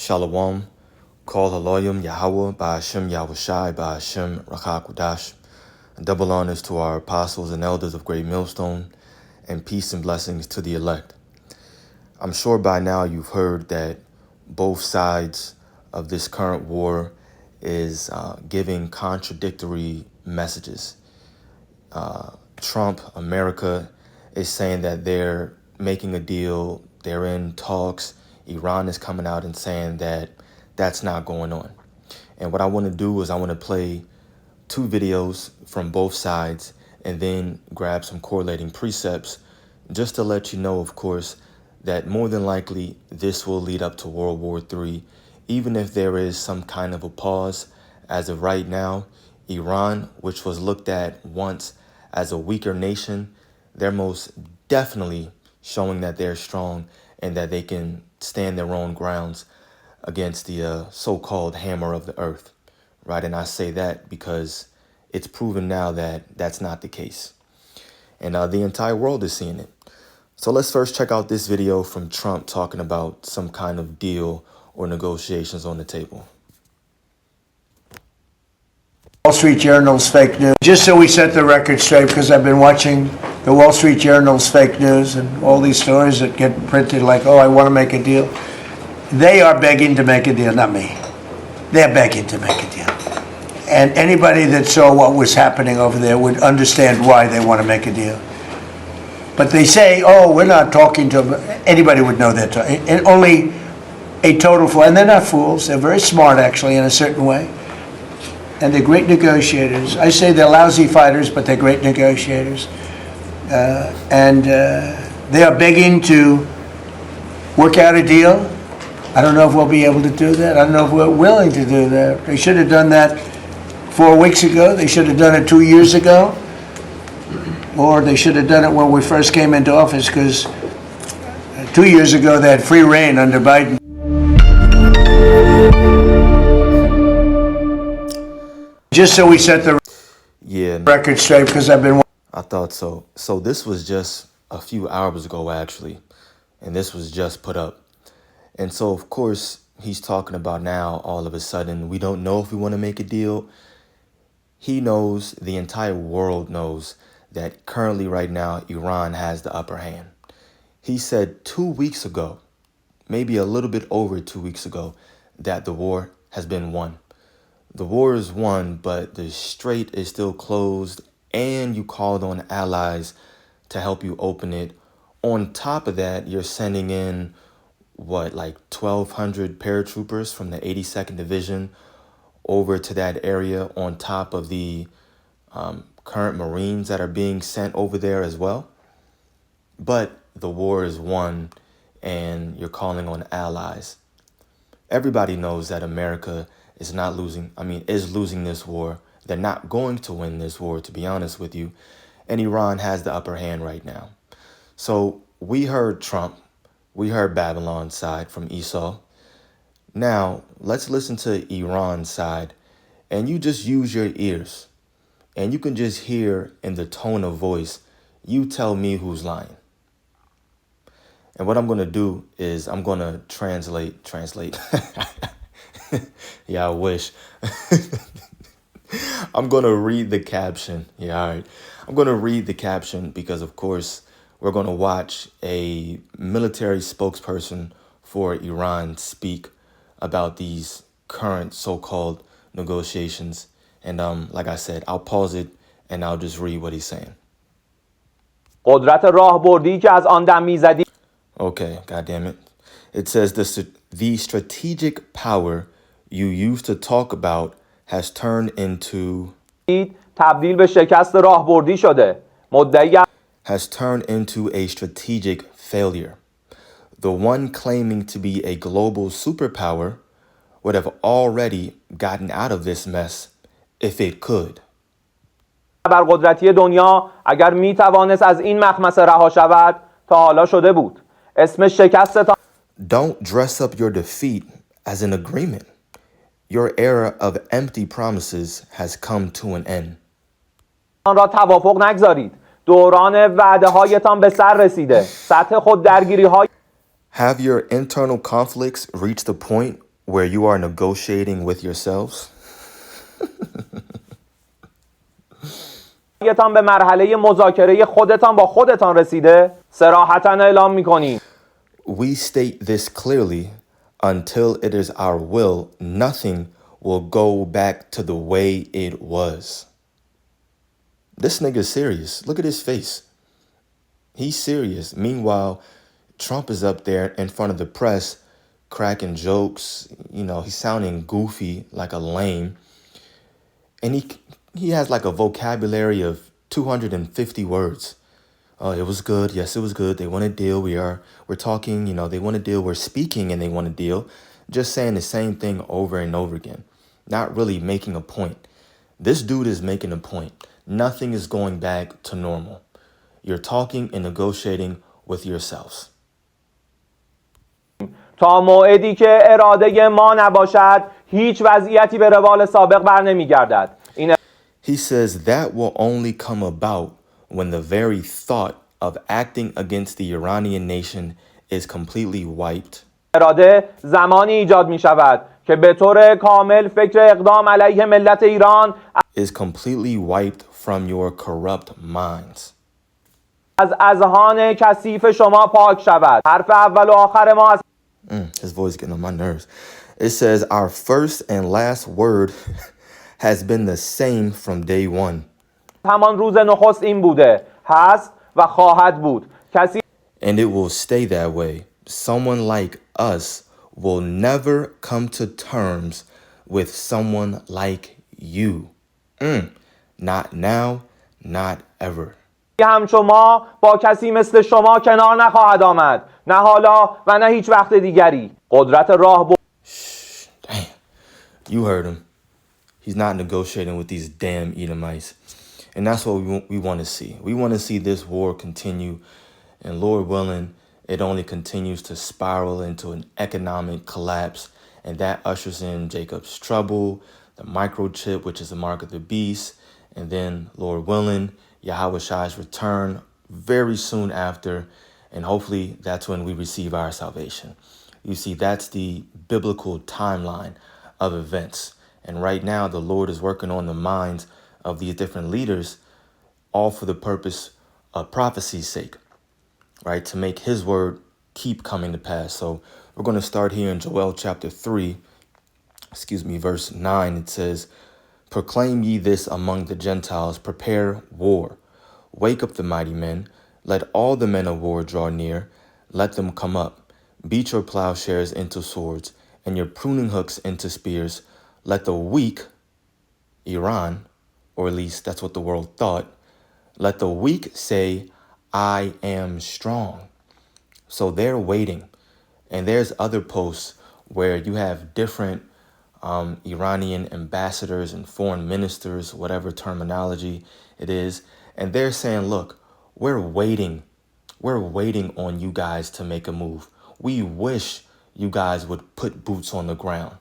Shalom, Kol Haloyim Yahweh, Ba'ashem Yahushai, Ba'ashem Rachakudash. Double honors to our apostles and elders of Great Millstone, and peace and blessings to the elect. I'm sure by now you've heard that both sides of this current war is giving contradictory messages. Trump, America, is saying that they're making a deal, they're in talks. Iran is coming out and saying that that's not going on. And what I want to do is I want to play two videos from both sides and then grab some correlating precepts just to let you know, of course, that more than likely this will lead up to World War III, even if there is some kind of a pause. As of right now, Iran, which was looked at once as a weaker nation, they're most definitely showing that they're strong and that they can stand their own grounds against the so-called hammer of the earth, right? And I say that because it's proven now that that's not the case. And the entire world is seeing it. So let's first check out this video from Trump talking about some kind of deal or negotiations on the table. Wall Street Journal's fake news. Just so we set the record straight, because I've been watching the Wall Street Journal's fake news and all these stories that get printed like, oh, I want to make a deal. They are begging to make a deal, not me. They're begging to make a deal. And anybody that saw what was happening over there would understand why they want to make a deal. But they say, oh, we're not talking to them. Anybody would know that. And only a total fool. And they're not fools. They're very smart, actually, in a certain way. And they're great negotiators. I say they're lousy fighters, but they're great negotiators. They are begging to work out a deal. I don't know if we'll be able to do that. I don't know if we're willing to do that. They should have done that 4 weeks ago. They should have done it 2 years ago. Or they should have done it when we first came into office, because 2 years ago they had free reign under Biden. Just so we set the record straight, because I thought so. So this was just a few hours ago, actually, and this was just put up. And so, of course, he's talking about now, all of a sudden, we don't know if we want to make a deal. He knows, the entire world knows, that currently right now, Iran has the upper hand. He said 2 weeks ago, maybe a little bit over 2 weeks ago, that the war has been won. The war is won, but the strait is still closed, and you called on allies to help you open it. On top of that, you're sending in, like 1,200 paratroopers from the 82nd Division over to that area, on top of the current Marines that are being sent over there as well. But the war is won, and you're calling on allies. Everybody knows that America is losing this war. They're not going to win this war, to be honest with you. And Iran has the upper hand right now. So we heard Trump. We heard Babylon's side from Esau. Now, let's listen to Iran's side. And you just use your ears. And you can just hear in the tone of voice, you tell me who's lying. And what I'm going to do is I'm going to translate. Yeah, I wish. I'm going to read the caption. Yeah, all right. I'm going to read the caption because, of course, we're going to watch a military spokesperson for Iran speak about these current so-called negotiations. And like I said, I'll pause it and I'll just read what he's saying. Okay, goddamn it. It says the strategic power you used to talk about has turned into a strategic failure. The one claiming to be a global superpower would have already gotten out of this mess if it could. ابرقدرتی دنیا اگر میتوانست از این مخمصه رها شود تا حالا شده بود. اسم شکستتان Don't dress up your defeat as an agreement. Your era of empty promises has come to an end. آن را توافق نگذارید. دوران وعده هایتان به سر رسیده. سطح خود درگیری های Have your internal conflicts reached the point where you are negotiating with yourselves. تان به مرحله مذاکره خودتان با خودتان رسیده صراحتاً اعلام می‌کنیم We state this clearly. Until it is our will, nothing will go back to the way it was. This nigga's serious. Look at his face. He's serious. Meanwhile, Trump is up there in front of the press cracking jokes. You know, he's sounding goofy like a lame. And he has like a vocabulary of 250 words. Oh, it was good. Yes, it was good. They want a deal. We're talking, you know, they want a deal. We're speaking and they want a deal. Just saying the same thing over and over again. Not really making a point. This dude is making a point. Nothing is going back to normal. You're talking and negotiating with yourselves. تا موعدی که اراده ما نباشد هیچ وضعیتی به روال سابق برنمیگردد این He says that will only come about when the very thought of acting against the Iranian nation is completely wiped. اراده زمانی ایجاد می شود که به طور کامل فکر اقدام علیه ملت ایران is completely wiped from your corrupt minds. از اذهان کثیف شما پاک شود حرف اول و آخر ما از His voice getting on my nerves. It says our first and last word has been the same from day one. همان روز نخست این بوده هست و خواهد بود کسی And it will stay that way. Someone like us will never come to terms with someone like you. Not now, not ever. هم شما با کسی مثل شما کنار نخواهد آمد نه حالا و نه هیچ وقت دیگری قدرت راه Damn. You heard him. He's not negotiating with these damn Edomites. And that's what we want to see. We want to see this war continue. And Lord willing, it only continues to spiral into an economic collapse. And that ushers in Jacob's trouble, the microchip, which is the mark of the beast. And then, Lord willing, Yahweh Shai's return very soon after. And hopefully that's when we receive our salvation. You see, that's the biblical timeline of events. And right now, the Lord is working on the minds of these different leaders, all for the purpose of prophecy's sake, right? To make his word keep coming to pass. So we're going to start here in Joel chapter 3, verse 9. It says, proclaim ye this among the Gentiles, prepare war. Wake up the mighty men. Let all the men of war draw near. Let them come up. Beat your plowshares into swords and your pruning hooks into spears. Let the weak, Iran, or at least that's what the world thought, let the weak say, I am strong. So they're waiting. And there's other posts where you have different Iranian ambassadors and foreign ministers, whatever terminology it is. And they're saying, look, we're waiting. We're waiting on you guys to make a move. We wish you guys would put boots on the ground.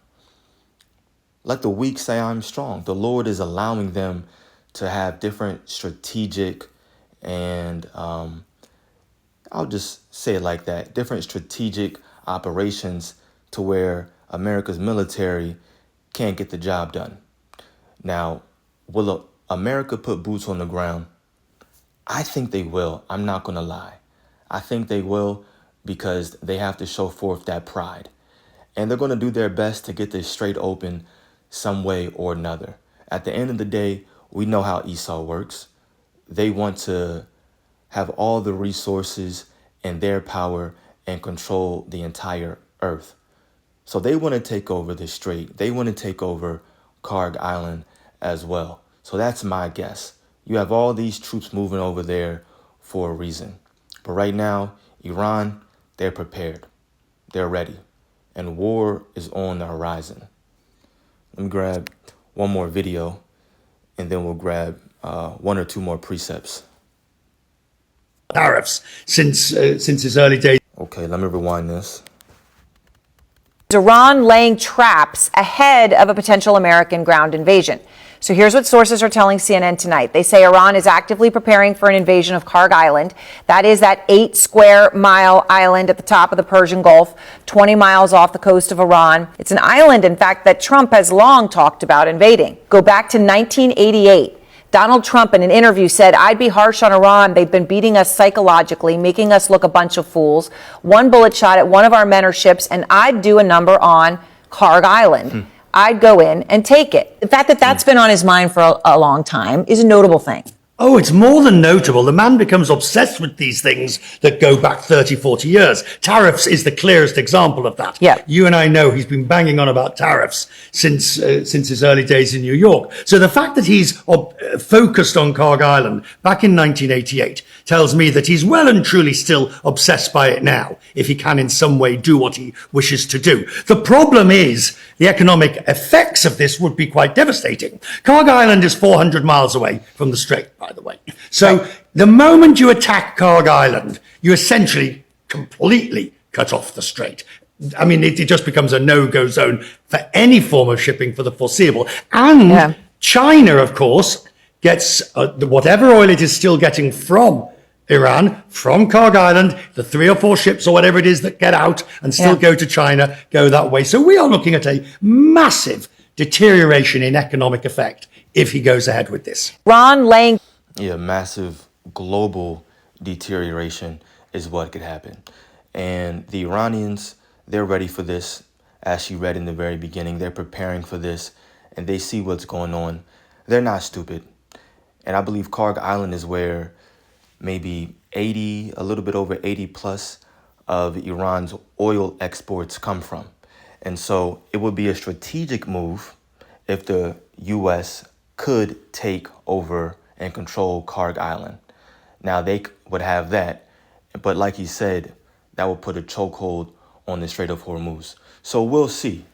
Let the weak say I'm strong. The Lord is allowing them to have different strategic and I'll just say it like that, different strategic operations to where America's military can't get the job done. Now, will America put boots on the ground? I think they will. I'm not going to lie. I think they will because they have to show forth that pride. And they're going to do their best to get this straight open some way or another. At the end of the day, we know how Esau works. They want to have all the resources and their power and control the entire earth. So they want to take over the strait. They want to take over Kharg Island as well. So that's my guess. You have all these troops moving over there for a reason. But right now, Iran, they're prepared. They're ready. And war is on the horizon. Let me grab one more video, and then we'll grab one or two more precepts. Tariffs since its early days. Okay, let me rewind this. Iran laying traps ahead of a potential American ground invasion. So here's what sources are telling CNN tonight. They say Iran is actively preparing for an invasion of Kharg Island. That is that 8-square-mile island at the top of the Persian Gulf, 20 miles off the coast of Iran. It's an island, in fact, that Trump has long talked about invading. Go back to 1988. Donald Trump, in an interview, said, "I'd be harsh on Iran. They've been beating us psychologically, making us look a bunch of fools. One bullet shot at one of our men or ships, and I'd do a number on Kharg Island. I'd go in and take it." The fact that that's been on his mind for a long time is a notable thing. Oh, it's more than notable. The man becomes obsessed with these things that go back 30, 40 years. Tariffs is the clearest example of that. Yeah. You and I know he's been banging on about tariffs since his early days in New York. So the fact that he's focused on Kharg Island back in 1988 tells me that he's well and truly still obsessed by it now, if he can in some way do what he wishes to do. The problem is the economic effects of this would be quite devastating. Kharg Island is 400 miles away from the Strait, by the way. So the moment you attack Kharg Island, you essentially completely cut off the strait. I mean, it just becomes a no-go zone for any form of shipping for the foreseeable. And China, of course, gets whatever oil it is still getting from Iran, from Kharg Island, the 3 or 4 ships or whatever it is that get out and still go to China, go that way. So we are looking at a massive deterioration in economic effect if he goes ahead with this. Ron laying... Yeah, massive global deterioration is what could happen. And the Iranians, they're ready for this. As you read in the very beginning, they're preparing for this and they see what's going on. They're not stupid. And I believe Kharg Island is where maybe 80, a little bit over 80 plus of Iran's oil exports come from. And so it would be a strategic move if the U.S. could take over and control Kharg Island. Now they would have that, but like you said, that would put a chokehold on the Strait of Hormuz. So we'll see.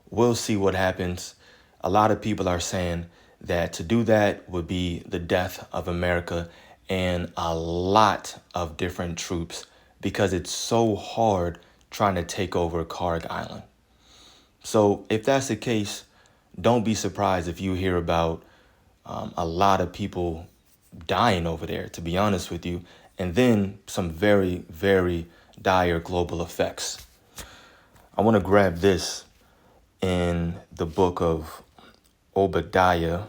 We'll see what happens. A lot of people are saying that to do that would be the death of America and a lot of different troops because it's so hard trying to take over Kharg Island. So if that's the case, don't be surprised if you hear about a lot of people dying over there, to be honest with you, and then some very, very dire global effects. I want to grab this in the book of Obadiah,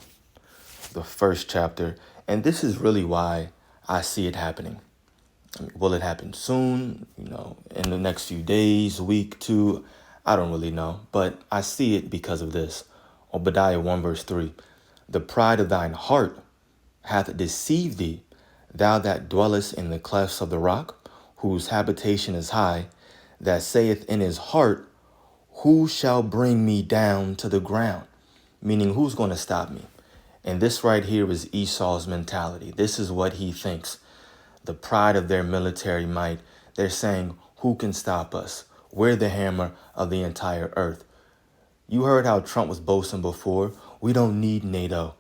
the 1st chapter, and this is really why I see it happening. I mean, will it happen soon? You know, in the next few days, week, 2? I don't really know, but I see it because of this. Obadiah 1 verse 3. The pride of thine heart hath deceived thee, thou that dwellest in the clefts of the rock, whose habitation is high, that saith in his heart, who shall bring me down to the ground? Meaning, who's going to stop me? And this right here is Esau's mentality. This is what he thinks. The pride of their military might. They're saying, who can stop us? We're the hammer of the entire earth. You heard how Trump was boasting before. We don't need NATO.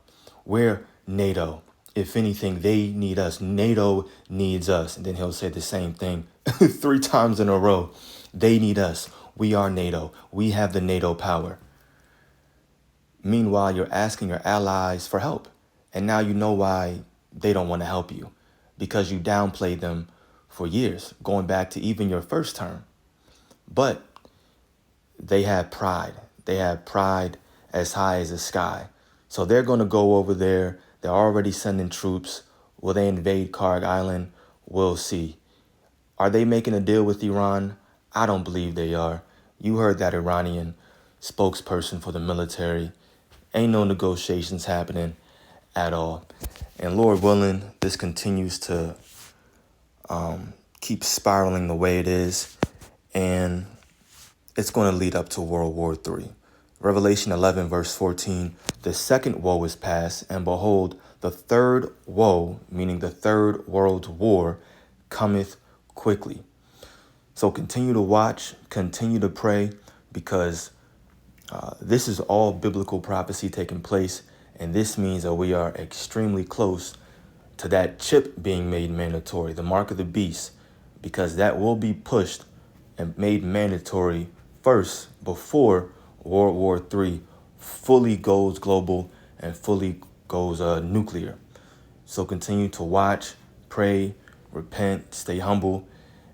We're NATO. If anything, they need us. NATO needs us. And then he'll say the same thing 3 times in a row. They need us. We are NATO. We have the NATO power. Meanwhile, you're asking your allies for help. And now you know why they don't want to help you. Because you downplayed them for years, going back to even your first term. But they have pride. They have pride as high as the sky. So they're going to go over there. They're already sending troops. Will they invade Kharg Island? We'll see. Are they making a deal with Iran? I don't believe they are. You heard that Iranian spokesperson for the military. Ain't no negotiations happening at all. And Lord willing, this continues to keep spiraling the way it is. And it's going to lead up to World War III. Revelation 11, verse 14, the second woe is past, and behold, the third woe, meaning the third world war, cometh quickly. So continue to watch, continue to pray, because this is all biblical prophecy taking place. And this means that we are extremely close to that chip being made mandatory, the mark of the beast, because that will be pushed and made mandatory first before World War III fully goes global and fully goes nuclear. So continue to watch, pray, repent, stay humble,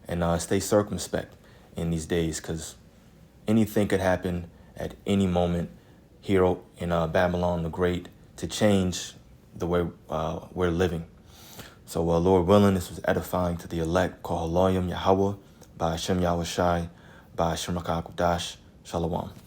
and stay circumspect in these days, because anything could happen at any moment here in Babylon the Great to change the way we're living. So Lord willing, this was edifying to the elect. Call Yahweh, by Hashem Yahweh Shai, by Hashem Rakah Kudash. Shalom.